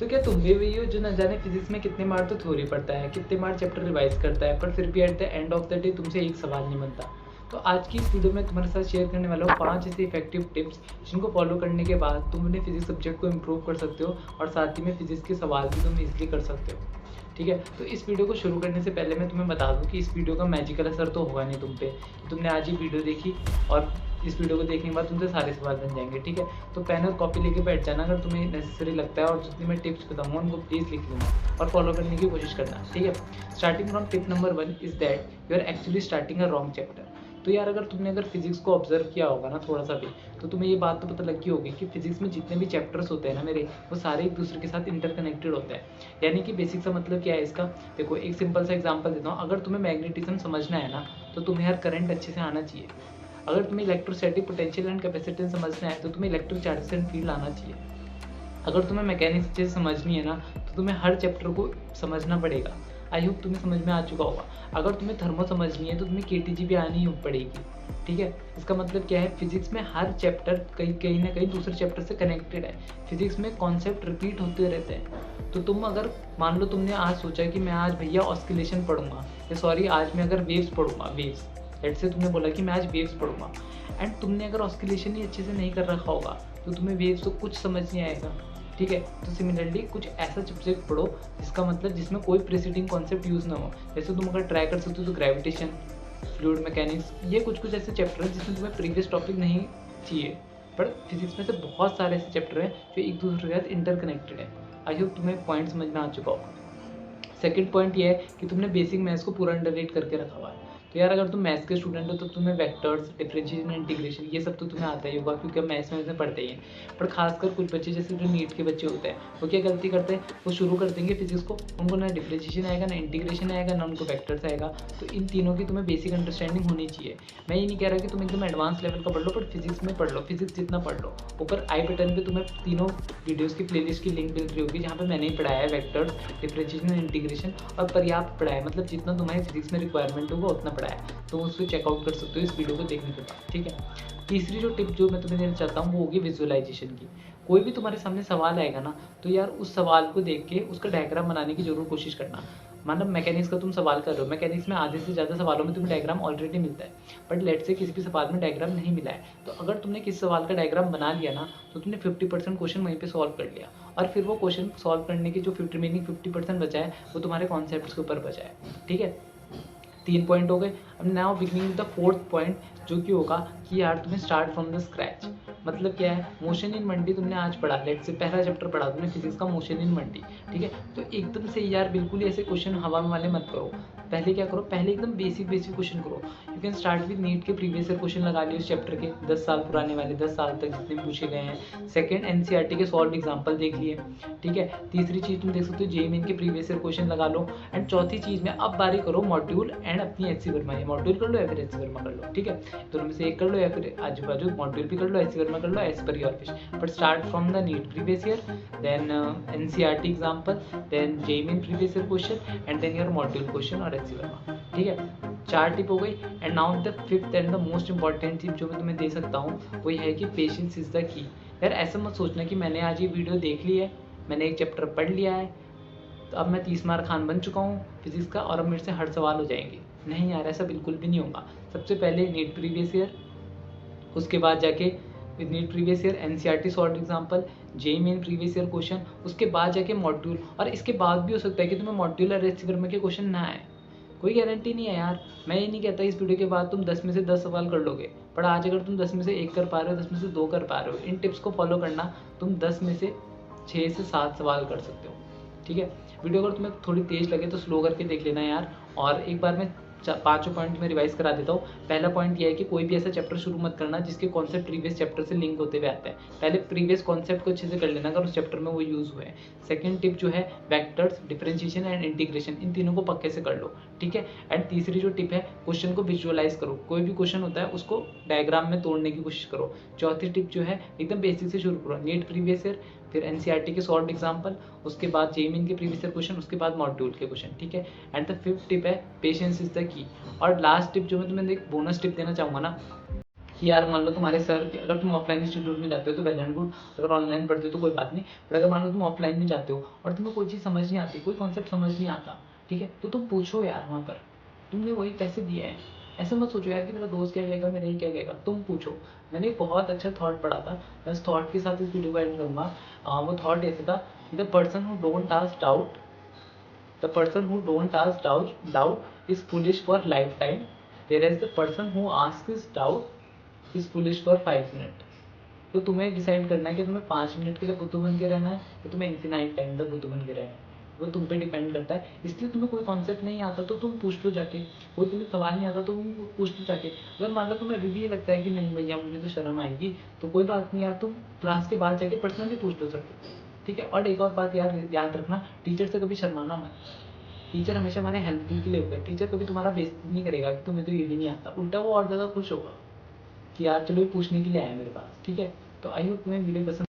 तो क्या तुम भी वही हो जो न जाने फिजिक्स में कितने बार तो थ्योरी पढ़ता है, कितने बार चैप्टर रिवाइज करता है, पर फिर भी at the end of the day तुमसे एक सवाल नहीं बनता। तो आज की इस वीडियो में तुम्हारे साथ शेयर करने वाला हूँ 5 ऐसे इफेक्टिव टिप्स जिनको फॉलो करने के बाद तुम अपने फिजिक्स सब्जेक्ट को इम्प्रूव कर सकते हो और साथ ही में फिजिक्स के सवाल भी तुम इजीली कर सकते हो। ठीक है, तो इस वीडियो को शुरू करने से पहले मैं तुम्हें बता दूं कि इस वीडियो का मैजिकल असर तो होगा नहीं तुम पे। तुमने आज ही वीडियो देखी और इस वीडियो को देखने के बाद तुमसे सारे सवाल बन जाएंगे। ठीक है, तो पेन और कॉपी लेके बैठ जाना अगर तुम्हें नेसेसरी लगता है, और जितनी मैं टिप्स बताऊंगा उनको प्लीज़ लिख लेना और फॉलो करने की कोशिश करना। ठीक है, starting from tip number 1 is that you are actually starting a wrong chapter. तो यार अगर तुमने अगर फिजिक्स को ऑब्जर्व किया होगा ना थोड़ा सा भी, तो तुम्हें ये बात तो पता लगी होगी कि फिजिक्स में जितने भी चैप्टर्स होते हैं ना मेरे, वो सारे एक दूसरे के साथ इंटरकनेक्टेड होते हैं। यानी कि बेसिक सा मतलब क्या है इसका, देखो एक सिंपल सा एग्जांपल देता हूँ। अगर तुम्हें मैग्नेटिज्म समझना है ना, तो तुम्हें यार करंट अच्छे से आना चाहिए। अगर तुम्हें इलेक्ट्रोस्टैटिक पोटेंशियल एंड कैपेसिटेंस समझना है, तो तुम्हें इलेक्ट्रिक चार्जेस एंड फील्ड आना चाहिए। अगर तुम्हें मैकेनिक्स अच्छे से समझनी है ना, तो तुम्हें हर चैप्टर को समझना पड़ेगा। आई होप तुम्हें समझ में आ चुका होगा। अगर तुम्हें थर्मो समझनी है, तो तुम्हें केटीजी भी आनी ही पड़ेगी। ठीक है, इसका मतलब क्या है, फिजिक्स में हर चैप्टर कहीं कहीं ना कहीं दूसरे चैप्टर से कनेक्टेड है। फिजिक्स में कॉन्सेप्ट रिपीट होते रहते हैं। तो तुम अगर मान लो तुमने आज सोचा कि मैं आज भैया ऑस्किलेशन पढ़ूंगा, या सॉरी आज मैं अगर वेव्स पढ़ूंगा, वेव्स लेट से तुमने बोला कि मैं आज वेव्स पढ़ूंगा, एंड तुमने अगर ऑस्किलेशन ही अच्छे से नहीं कर रखा होगा, तो तुम्हें वेव्स तो कुछ समझ नहीं आएगा। ठीक है, तो सिमिलरली कुछ ऐसा सब्जेक्ट पढ़ो जिसका मतलब जिसमें कोई प्रेसिडिंग कॉन्सेप्ट यूज़ ना हो। जैसे तुम अगर ट्राई कर सकते हो तो ग्रेविटेशन, फ्लूइड मैकेनिक्स, ये कुछ ऐसे चैप्टर हैं जिसमें तुम्हें प्रीवियस टॉपिक नहीं चाहिए। पर फिजिक्स में से बहुत सारे ऐसे चैप्टर हैं जो एक दूसरे के साथ इंटरकनेक्टेड है। आई होप तुम्हें पॉइंट समझ में आ चुका होगा। सेकंड पॉइंट ये है कि तुमने बेसिक मैथ्स को पूरा अंडररेट करके रखा हुआ है। तो यार अगर तुम मैथ्स के स्टूडेंट हो, तो तुम्हें वेक्टर्स, डिफरेंशिएशन, इंटीग्रेशन, ये सब तो तुम्हें आता ही होगा, क्योंकि हम मैथ्स में पढ़ते ही हैं। पर खासकर कुछ बच्चे जैसे जो नीट के बच्चे होते हैं, वो क्या गलती करते हैं, वो शुरू कर देंगे फिजिक्स को, उनको ना डिफरेंशिएशन आएगा, ना इंटीग्रेशन आएगा, ना उनको वेक्टर्स आएगा। तो इन तीनों की तुम्हें बेसिक अंडरस्टैंडिंग होनी चाहिए। मैं ये नहीं कह रहा कि तुम एकदम एडवांस लेवल का पढ़ लो, पर फिजिक्स में पढ़ लो, फिजिक्स जितना पढ़ लो। ऊपर आई बटन पे तुम्हें तीनों वीडियोस की प्लेलिस्ट की लिंक मिल रही होगी, जहाँ पे मैंने ही पढ़ाया है वेक्टर्स, डिफरेंशिएशन, इंटीग्रेशन, और पर्याप्त पढ़ा है, मतलब जितना तुम्हारी फिजिक्स में रिक्वायरमेंट होगा उतना पढ़ा है। तो उसको चेकआउट कर सकते हो इस वीडियो को देखने के बाद। ठीक है, तीसरी जो टिप जो मैं तुम्हें देना चाहता हूँ वो होगी विजुअलाइजेशन की। कोई भी तुम्हारे सामने सवाल आएगा ना, तो यार उस सवाल को देख के उसका डायग्राम बनाने की जरूर कोशिश करना। मतलब मैकेनिक्स का तुम सवाल कर रहे हो, मैकेनिक्स में आधे से ज़्यादा सवालों में तुम्हें डायग्राम ऑलरेडी मिलता है, बट लेट से किसी भी सवाल में डायग्राम नहीं मिला है, तो अगर तुमने किसी सवाल का डायग्राम बना लिया ना, तो तुमने 50% क्वेश्चन वहीं पे सॉल्व कर लिया, और फिर वो क्वेश्चन सॉल्व करने की जो 50% बचा है, वो तुम्हारे कॉन्सेप्ट के ऊपर बचा है। ठीक है, 3 पॉइंट हो गए। अब now beginning the fourth point, जो कि होगा कि यार तुम्हें स्टार्ट फ्रॉम द स्क्रैच। मतलब क्या है, मोशन इन मंडी तुमने आज पढ़ा, लेट से पहला चैप्टर पढ़ा तुमने फिजिक्स का, मोशन इन मंडी। ठीक है, तो एकदम से यार बिल्कुल ही ऐसे क्वेश्चन हवा में वाले मत करो। पहले क्या करो, पहले एकदम बेसिक क्वेश्चन करो। You can start with NEET के प्रीवियस ईयर क्वेश्चन लगा लिए उस चैप्टर के, 10 साल पुराने वाले, 10 साल तक जितने भी पूछे गए हैं। सेकंड, एनसीईआरटी के सॉल्व एग्जाम्पल देख लिए। ठीक है, तीसरी चीज तुम देख सकते हो जेईई मेन के प्रीवियस ईयर क्वेश्चन लगा लो। एंड चौथी चीज में अब बारी करो मॉड्यूल एंड अपनी एचसी वर्मा, ये मॉड्यूल कर लो या फिर एचसी वर्मा कर लो। ठीक है, दोनों में से एक कर लो, या फिर आजू बाजू मॉड्यूल भी कर लो, एचसी वर्मा कर लो, as per your wish. But start from the NEET previous year, then NCERT example, then JEE Main previous year question, and then your module question और एचसी वर्मा। ठीक है, 4 टिप हो गई। And now the fifth and the most important tip जो मैं तुम्हें दे सकता हूँ, वो ये है कि पेशेंस इज द की। यार ऐसा मत सोचना कि मैंने आज ये वीडियो देख ली है, मैंने एक चैप्टर पढ़ लिया है, तो अब मैं 30 मार्क खान बन चुका हूँ फिजिक्स का, और अब मेरे से हर सवाल हो जाएंगे। नहीं यार, ऐसा बिल्कुल भी नहीं होगा। सबसे पहले नीट प्रीवियस ईयर, उसके बाद जाके with NEET previous year NCERT solve example, JEE Main previous year question, उसके बाद जाके मॉड्यूल, और इसके बाद भी हो सकता है कि तुम्हें मॉड्यूल और एचसी वर्मा के क्वेश्चन ना आए, कोई गारंटी नहीं है यार। मैं ये नहीं कहता इस वीडियो के बाद तुम 10 में से 10 सवाल कर लोगे, पर आज अगर तुम 10 में से 1 कर पा रहे हो, 10 में से 2 कर पा रहे हो, इन टिप्स को फॉलो करना, तुम 10 में से 6 से 7 सवाल कर सकते हो। ठीक है, वीडियो अगर तुम्हें थोड़ी तेज लगे तो स्लो करके देख लेना यार। और एक बार मैं 5 पॉइंट में रिवाइज करा देता हूँ। पहला पॉइंट ये है कि कोई भी ऐसा चैप्टर शुरू मत करना जिसके कॉन्सेप्ट प्रीवियस चैप्टर से लिंक होते हुए आते हैं। पहले प्रीवियस कॉन्सेप्ट को अच्छे से कर लेना अगर उस चैप्टर में वो यूज हुए हैं। सेकंड टिप जो है वेक्टर्स, डिफरेंशिएशन एंड इंटीग्रेशन, इन तीनों को पक्के से कर लो। ठीक है, एंड तीसरी जो टिप है, क्वेश्चन को विजुअलाइज करो। कोई भी क्वेश्चन होता है उसको डायग्राम में तोड़ने की कोशिश करो। चौथी टिप जो है एकदम बेसिक से शुरू करो, नीट प्रीवियस ईयर, फिर एनसीईआरटी के सॉल्व एग्जाम्पल, उसके बाद जेईई मेन के प्रीवियस ईयर क्वेश्चन, उसके बाद मॉड्यूल के क्वेश्चन। ठीक है, एंड द फिफ्थ टिप है पेशेंस इज द की। और लास्ट टिप जो मैं तुम्हें एक बोनस टिप देना चाहूँगा ना, कि यार मान लो तुम्हारे सर, अगर तुम ऑफलाइन इंस्टीट्यूट में जाते हो तो वेल एंड गुड, अगर ऑनलाइन पढ़ते हो तो कोई बात नहीं, पर अगर मान लो तुम ऑफलाइन में जाते हो और तुम्हें कोई चीज़ समझ नहीं आती, कोई कॉन्सेप्ट समझ नहीं आता, ठीक है, तो तुम पूछो यार वहाँ पर, तुमने वही पैसे दिए हैं। ऐसा मत सोचो यार कि मेरा दोस्त क्या कहेगा, मेरा ये क्या कहेगा, तुम पूछो। मैंने एक बहुत अच्छा थॉट पढ़ा था, मैं उस थॉट के साथ इस वीडियो को एंड करूँगा। वो थॉट ऐसे था, the person who don't ask doubt, the person who don't ask doubt is foolish for lifetime, whereas the person who asks doubt is foolish for 5 minutes. तो तुम्हें डिसाइड करना है कि तुम्हें 5 मिनट के लिए बुद्धू बन के रहना है या तुम्हें इन्फिनाइट टाइम तक बुद्धू बन के रहना है, वो तुम पे डिपेंड करता है। इसलिए तुम्हें कोई कॉन्सेप्ट नहीं आता तो तुम पूछ लो जाके, कोई तुम्हें सवाल नहीं आता तो तुम पूछ लो जाके। अगर मान लो तुम्हें अभी भी ये लगता है कि नहीं भैया मुझे तो शर्म आएगी, तो कोई बात नहीं यार, तुम क्लास के बाद जाके पर्सनली पूछ लो सकते, ठीक है। और एक और बात यार याद रखना, टीचर से कभी शर्माना मत। टीचर हमेशा हमारे हेल्पफुल के लिए होता है, टीचर कभी तुम्हारा बेइज्जती नहीं करेगा कि तुम्हें तो ये भी नहीं आता, उल्टा वो और ज़्यादा खुश होगा कि यार चलो ये पूछने के लिए आया मेरे पास, ठीक है। तो आई होप तुम्हें वीडियो पसंद